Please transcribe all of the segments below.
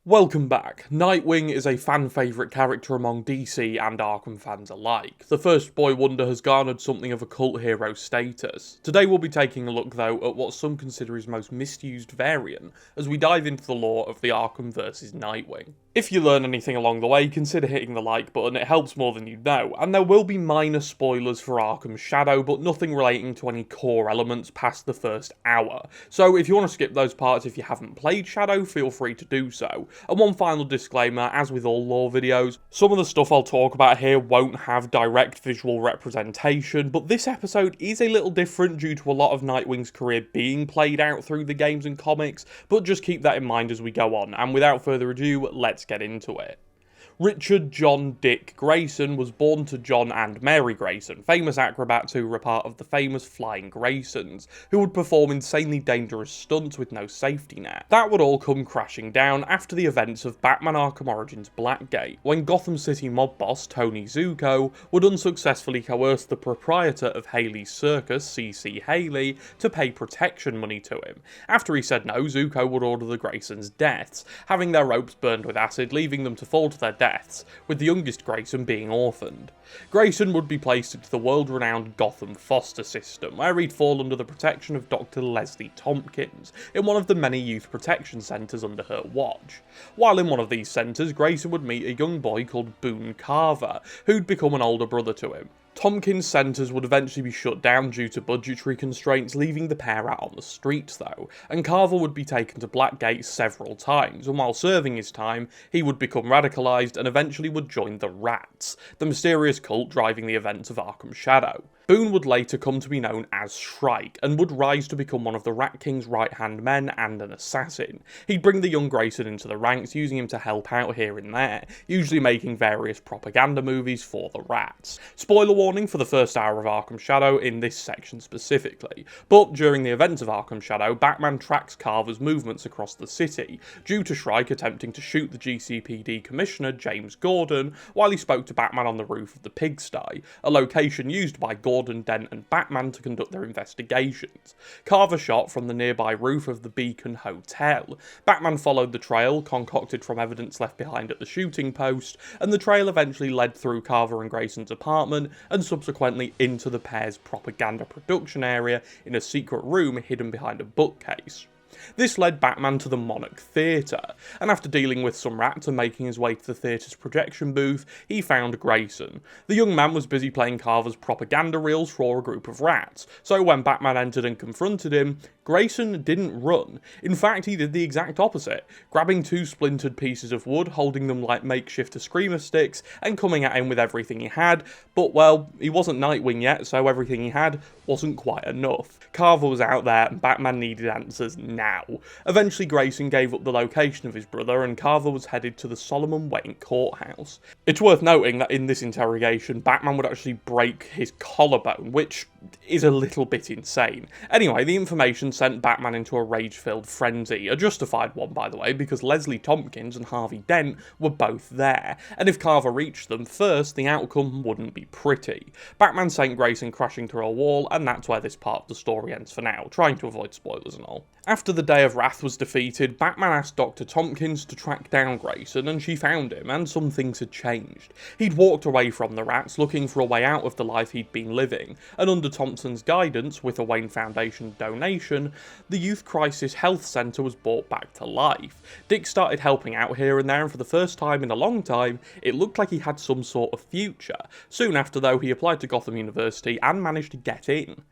Welcome back. Nightwing is a fan favourite character among DC and Arkham fans alike. The first boy wonder has garnered something of a cult hero status. Today we'll be taking a look though at what some consider his most misused variant as we dive into the lore of the Arkham vs Nightwing. If you learn anything along the way, consider hitting the like button, it helps more than you know, and there will be minor spoilers for Arkham Shadow, but nothing relating to any core elements past the first hour. So if you want to skip those parts if you haven't played Shadow, feel free to do so. And one final disclaimer, as with all lore videos, some of the stuff I'll talk about here won't have direct visual representation, but this episode is a little different due to a lot of Nightwing's career being played out through the games and comics, but just keep that in mind as we go on, and without further ado, let's get into it. Richard John Dick Grayson was born to John and Mary Grayson, famous acrobats who were a part of the famous Flying Graysons, who would perform insanely dangerous stunts with no safety net. That would all come crashing down after the events of Batman Arkham Origins Blackgate, when Gotham City mob boss Tony Zuko would unsuccessfully coerce the proprietor of Haley's Circus, C.C. Haley, to pay protection money to him. After he said no, Zuko would order the Graysons' deaths, having their ropes burned with acid, leaving them to fall to their deaths, with the youngest Grayson being orphaned. Grayson would be placed into the world-renowned Gotham foster system, where he'd fall under the protection of Dr. Leslie Tompkins, in one of the many youth protection centres under her watch. While in one of these centres, Grayson would meet a young boy called Boone Carver, who'd become an older brother to him. Tompkins' centres would eventually be shut down due to budgetary constraints, leaving the pair out on the streets though, and Carver would be taken to Blackgate several times, and while serving his time, he would become radicalised and eventually would join the Rats, the mysterious cult driving the events of Arkham Shadow. Boone would later come to be known as Shrike, and would rise to become one of the Rat King's right-hand men and an assassin. He'd bring the young Grayson into the ranks, using him to help out here and there, usually making various propaganda movies for the Rats. Spoiler warning for the first hour of Arkham Shadow in this section specifically, but during the events of Arkham Shadow, Batman tracks Carver's movements across the city, due to Shrike attempting to shoot the GCPD Commissioner James Gordon while he spoke to Batman on the roof of the pigsty, a location used by Gordon, Dent and Batman to conduct their investigations. Carver shot from the nearby roof of the Beacon Hotel. Batman followed the trail, concocted from evidence left behind at the shooting post, and the trail eventually led through Carver and Grayson's apartment and subsequently into the pair's propaganda production area in a secret room hidden behind a bookcase. This led Batman to the Monarch Theatre, and after dealing with some rats and making his way to the theatre's projection booth, he found Grayson. The young man was busy playing Carver's propaganda reels for a group of rats, so when Batman entered and confronted him, Grayson didn't run. In fact, he did the exact opposite, grabbing two splintered pieces of wood, holding them like makeshift screamer sticks, and coming at him with everything he had, but well, he wasn't Nightwing yet, so everything he had wasn't quite enough. Carver was out there, and Batman needed answers now. Eventually, Grayson gave up the location of his brother, and Carver was headed to the Solomon Wayne courthouse. It's worth noting that in this interrogation, Batman would actually break his collarbone, which is a little bit insane. Anyway, the information sent Batman into a rage-filled frenzy, a justified one by the way, because Leslie Tompkins and Harvey Dent were both there, and if Carver reached them first, the outcome wouldn't be pretty. Batman sent Grayson crashing through a wall, and that's where this part of the story ends for now, trying to avoid spoilers and all. After the Day of Wrath was defeated, Batman asked Dr. Tompkins to track down Grayson, and she found him, and some things had changed. He'd walked away from the rats, looking for a way out of the life he'd been living, and under Thompson's guidance, with a Wayne Foundation donation, the Youth Crisis Health Centre was brought back to life. Dick started helping out here and there, and for the first time in a long time, it looked like he had some sort of future. Soon after though, he applied to Gotham University and managed to get in.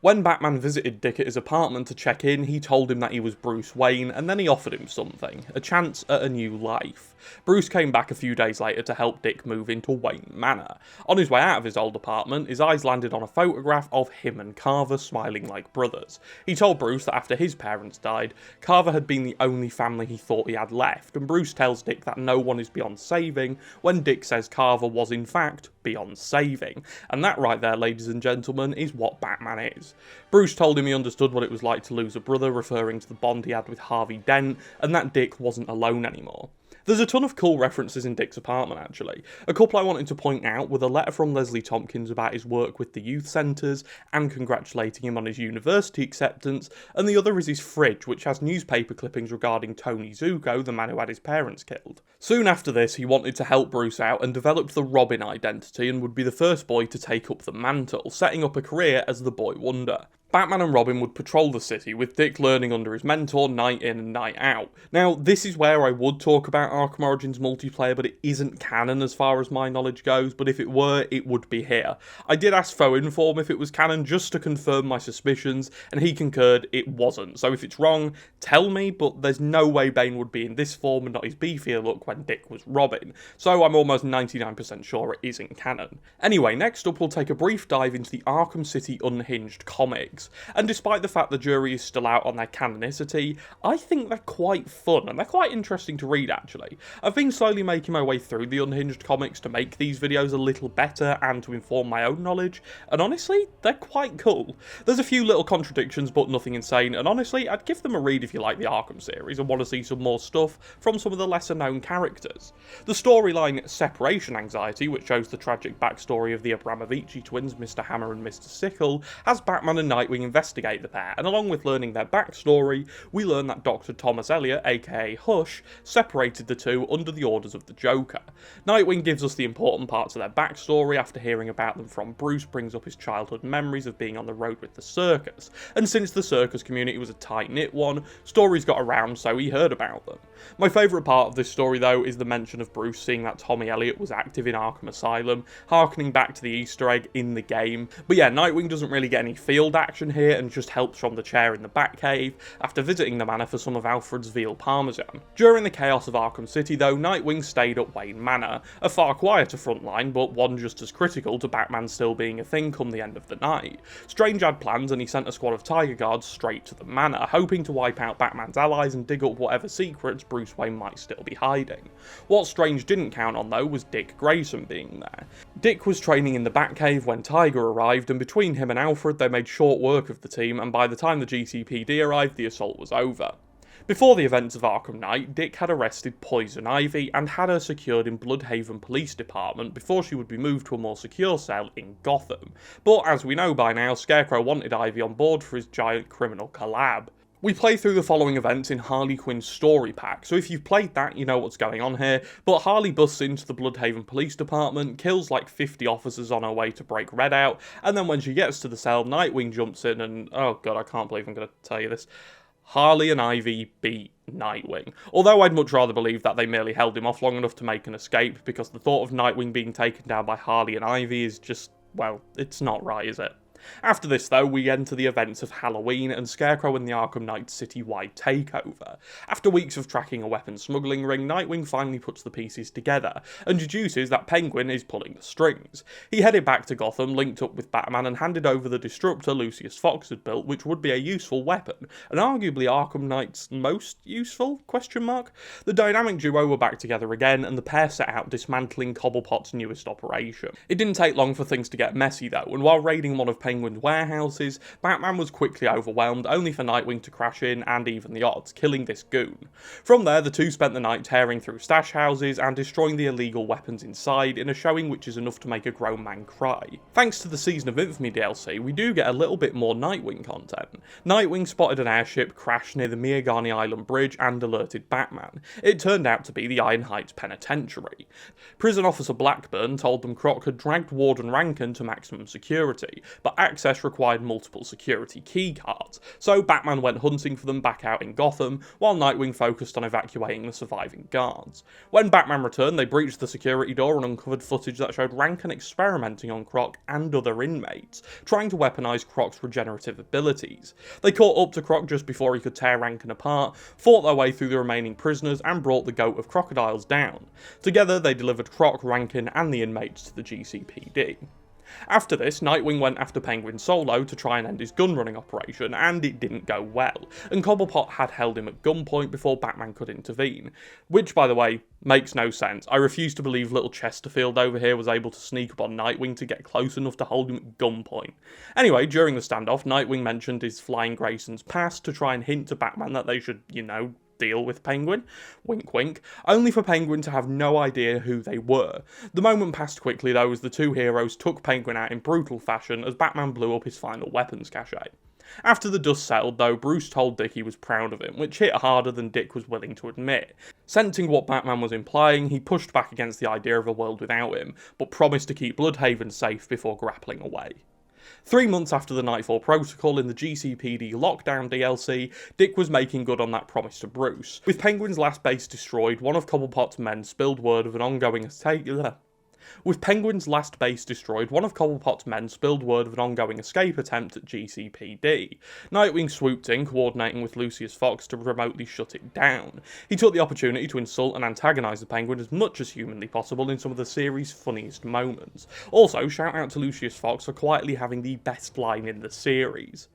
When Batman visited Dick at his apartment to check in, he told him that he was Bruce Wayne, and then he offered him something, a chance at a new life. Bruce came back a few days later to help Dick move into Wayne Manor. On his way out of his old apartment, his eyes landed on a photograph of him and Carver smiling like brothers. He told Bruce that after his parents died, Carver had been the only family he thought he had left, and Bruce tells Dick that no one is beyond saving, when Dick says Carver was in fact beyond saving. And that right there, ladies and gentlemen, is what Batman is. Bruce told him he understood what it was like to lose a brother, referring to the bond he had with Harvey Dent, and that Dick wasn't alone anymore. There's a ton of cool references in Dick's apartment, actually. A couple I wanted to point out were the letter from Leslie Tompkins about his work with the youth centres and congratulating him on his university acceptance, and the other is his fridge, which has newspaper clippings regarding Tony Zuko, the man who had his parents killed. Soon after this, he wanted to help Bruce out and developed the Robin identity and would be the first boy to take up the mantle, setting up a career as the Boy Wonder. Batman and Robin would patrol the city, with Dick learning under his mentor night in and night out. Now, this is where I would talk about Arkham Origins multiplayer, but it isn't canon as far as my knowledge goes, but if it were, it would be here. I did ask Foinform if it was canon just to confirm my suspicions, and he concurred it wasn't. So if it's wrong, tell me, but there's no way Bane would be in this form and not his beefier look when Dick was Robin. So I'm almost 99% sure it isn't canon. Anyway, next up we'll take a brief dive into the Arkham City Unhinged comics. And despite the fact the jury is still out on their canonicity, I think they're quite fun, and they're quite interesting to read actually. I've been slowly making my way through the Unhinged comics to make these videos a little better and to inform my own knowledge, and honestly, they're quite cool. There's a few little contradictions, but nothing insane, and honestly, I'd give them a read if you like the Arkham series and want to see some more stuff from some of the lesser known characters. The storyline Separation Anxiety, which shows the tragic backstory of the Abramovici twins, Mr. Hammer and Mr. Sickle, has Batman and Nightwing investigate the pair, and along with learning their backstory, we learn that Dr. Thomas Elliot, aka Hush, separated the two under the orders of the Joker. Nightwing gives us the important parts of their backstory after hearing about them from Bruce, brings up his childhood memories of being on the road with the circus, and since the circus community was a tight-knit one, stories got around so he heard about them. My favourite part of this story though is the mention of Bruce seeing that Tommy Elliot was active in Arkham Asylum, harkening back to the Easter egg in the game. But yeah, Nightwing doesn't really get any field action here and just helps from the chair in the Batcave after visiting the manor for some of Alfred's veal parmesan. During the chaos of Arkham City though, Nightwing stayed at Wayne Manor, a far quieter front line but one just as critical to Batman still being a thing come the end of the night. Strange had plans and he sent a squad of Tiger Guards straight to the manor, hoping to wipe out Batman's allies and dig up whatever secrets Bruce Wayne might still be hiding. What Strange didn't count on though was Dick Grayson being there. Dick was training in the Batcave when Tiger arrived, and between him and Alfred they made short work of the team, and by the time the GCPD arrived the assault was over. Before the events of Arkham Knight, Dick had arrested Poison Ivy and had her secured in Bloodhaven Police Department before she would be moved to a more secure cell in Gotham. But as we know by now, Scarecrow wanted Ivy on board for his giant criminal collab. We play through the following events in Harley Quinn's story pack, so if you've played that, you know what's going on here, but Harley busts into the Bloodhaven Police Department, kills like 50 officers on her way to break Red out, and then when she gets to the cell, Nightwing jumps in and, oh god, I can't believe I'm going to tell you this, Harley and Ivy beat Nightwing. Although I'd much rather believe that they merely held him off long enough to make an escape, because the thought of Nightwing being taken down by Harley and Ivy is just, well, it's not right, is it? After this though, we enter the events of Halloween and Scarecrow and the Arkham Knight city-wide takeover. After weeks of tracking a weapons smuggling ring, Nightwing finally puts the pieces together, and deduces that Penguin is pulling the strings. He headed back to Gotham, linked up with Batman, and handed over the disruptor Lucius Fox had built, which would be a useful weapon, and arguably Arkham Knight's most useful? The dynamic duo were back together again, and the pair set out dismantling Cobblepot's newest operation. It didn't take long for things to get messy though, and while raiding one of Penguin's warehouses, Batman was quickly overwhelmed, only for Nightwing to crash in and even the odds, killing this goon. From there, the two spent the night tearing through stash houses and destroying the illegal weapons inside in a showing which is enough to make a grown man cry. Thanks to the Season of Infamy DLC, we do get a little bit more Nightwing content. Nightwing spotted an airship crash near the Miagani Island Bridge and alerted Batman. It turned out to be the Iron Heights Penitentiary. Prison Officer Blackburn told them Croc had dragged Warden Rankin to maximum security, but access required multiple security keycards, so Batman went hunting for them back out in Gotham, while Nightwing focused on evacuating the surviving guards. When Batman returned, they breached the security door and uncovered footage that showed Rankin experimenting on Croc and other inmates, trying to weaponize Croc's regenerative abilities. They caught up to Croc just before he could tear Rankin apart, fought their way through the remaining prisoners, and brought the Goat of Crocodiles down. Together, they delivered Croc, Rankin, and the inmates to the GCPD. After this, Nightwing went after Penguin solo to try and end his gun-running operation, and it didn't go well, and Cobblepot had held him at gunpoint before Batman could intervene. Which, by the way, makes no sense. I refuse to believe little Chesterfield over here was able to sneak up on Nightwing to get close enough to hold him at gunpoint. Anyway, during the standoff, Nightwing mentioned his flying Grayson's past to try and hint to Batman that they should, deal with Penguin, wink wink, only for Penguin to have no idea who they were. The moment passed quickly though as the two heroes took Penguin out in brutal fashion as Batman blew up his final weapons cache. After the dust settled though, Bruce told Dick he was proud of him, which hit harder than Dick was willing to admit. Sensing what Batman was implying, he pushed back against the idea of a world without him, but promised to keep Bloodhaven safe before grappling away. 3 months after the Nightfall Protocol in the GCPD Lockdown DLC, Dick was making good on that promise to Bruce. With Penguin's last base destroyed, one of Cobblepot's men spilled word of an ongoing escape attempt at GCPD. Nightwing swooped in, coordinating with Lucius Fox to remotely shut it down. He took the opportunity to insult and antagonise the Penguin as much as humanly possible in some of the series' funniest moments. Also, shout out to Lucius Fox for quietly having the best line in the series.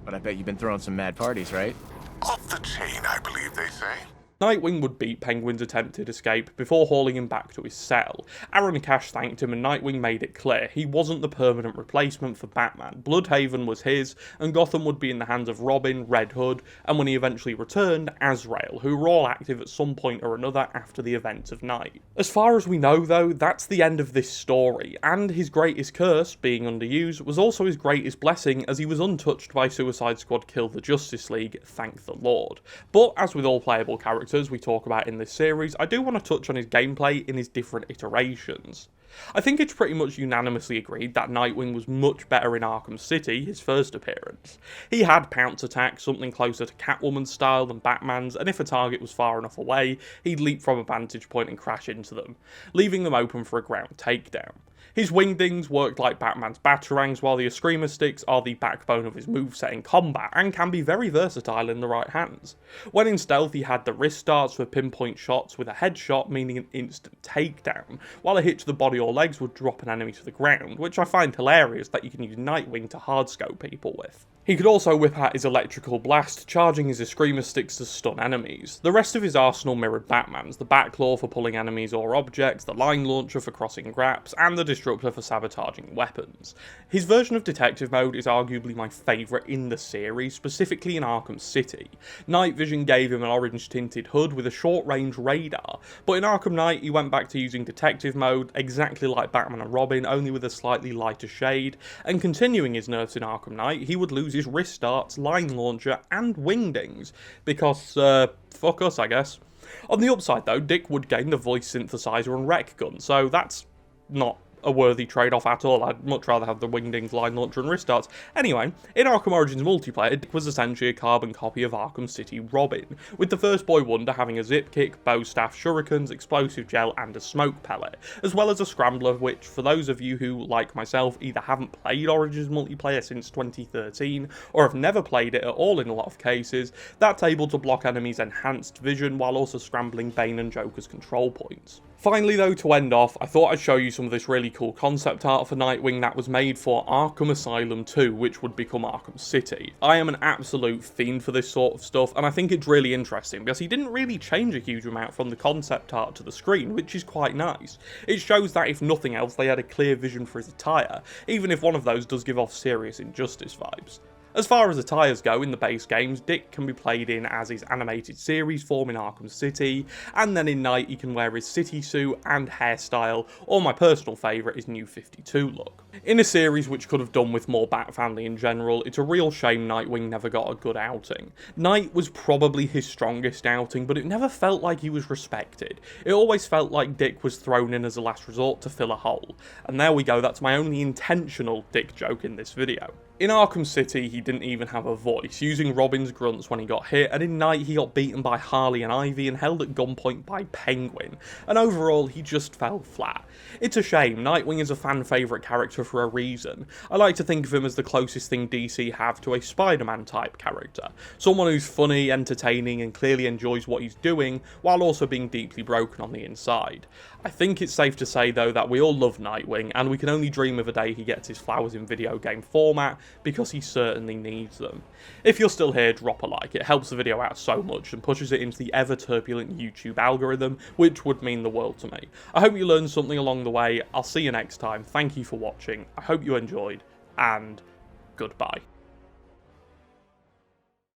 But I bet you've been throwing some mad parties, right? Off the chain, I believe they say. Nightwing would beat Penguin's attempted escape before hauling him back to his cell. Aaron Cash thanked him and Nightwing made it clear he wasn't the permanent replacement for Batman. Bloodhaven was his, and Gotham would be in the hands of Robin, Red Hood, and when he eventually returned, Azrael, who were all active at some point or another after the events of Night. As far as we know though, that's the end of this story, and his greatest curse, being underused, was also his greatest blessing as he was untouched by Suicide Squad Kill the Justice League, thank the Lord. But as with all playable characters we talk about in this series, I do want to touch on his gameplay in his different iterations. I think it's pretty much unanimously agreed that Nightwing was much better in Arkham City, his first appearance. He had pounce attacks, something closer to Catwoman's style than Batman's, and if a target was far enough away, he'd leap from a vantage point and crash into them, leaving them open for a ground takedown. His wingdings worked like Batman's batarangs, while the Eskrima sticks are the backbone of his moveset in combat and can be very versatile in the right hands. When in stealth he had the wrist darts for pinpoint shots with a headshot meaning an instant takedown, while a hit to the body or legs would drop an enemy to the ground, which I find hilarious that you can use Nightwing to hardscope people with. He could also whip out his electrical blast, charging his Eskrima sticks to stun enemies. The rest of his arsenal mirrored Batman's, the Batclaw for pulling enemies or objects, the line launcher for crossing graps, and the disruptor for sabotaging weapons. His version of detective mode is arguably my favourite in the series, specifically in Arkham City. Night Vision gave him an orange tinted hood with a short range radar, but in Arkham Knight he went back to using detective mode, exactly like Batman and Robin, only with a slightly lighter shade, and continuing his nerfs in Arkham Knight, he would lose his wrist darts, line launcher, and wingdings, because, fuck us, I guess. On the upside though, Dick would gain the voice synthesizer and rec gun, so that's not a worthy trade-off at all. I'd much rather have the wingdings, line launcher and wrist darts. Anyway, in Arkham Origins multiplayer, Dick was essentially a carbon copy of Arkham City Robin, with the first boy wonder having a zip kick, bow staff, shurikens, explosive gel and a smoke pellet, as well as a scrambler which, for those of you who, like myself, either haven't played Origins multiplayer since 2013 or have never played it at all in a lot of cases, that's able to block enemies' enhanced vision while also scrambling Bane and Joker's control points. Finally though, to end off, I thought I'd show you some of this really cool concept art for Nightwing that was made for Arkham Asylum 2, which would become Arkham City. I am an absolute fiend for this sort of stuff, and I think it's really interesting because he didn't really change a huge amount from the concept art to the screen, which is quite nice. It shows that if nothing else, they had a clear vision for his attire, even if one of those does give off serious Injustice vibes. As far as attires go in the base games, Dick can be played in as his animated series form in Arkham City, and then in Night he can wear his city suit and hairstyle, or my personal favourite, his New 52 look. In a series which could have done with more Bat Family in general, it's a real shame Nightwing never got a good outing. Night was probably his strongest outing, but it never felt like he was respected. It always felt like Dick was thrown in as a last resort to fill a hole. And there we go, that's my only intentional Dick joke in this video. In Arkham City, he didn't even have a voice, using Robin's grunts when he got hit, and in Night he got beaten by Harley and Ivy and held at gunpoint by Penguin, and overall he just fell flat. It's a shame, Nightwing is a fan favourite character for a reason. I like to think of him as the closest thing DC have to a Spider-Man type character, someone who's funny, entertaining and clearly enjoys what he's doing, while also being deeply broken on the inside. I think it's safe to say though that we all love Nightwing, and we can only dream of a day he gets his flowers in video game format, because he certainly needs them. If you're still here, drop a like, it helps the video out so much and pushes it into the ever turbulent YouTube algorithm, which would mean the world to me. I hope you learned something along the way, I'll see you next time, thank you for watching, I hope you enjoyed, and goodbye.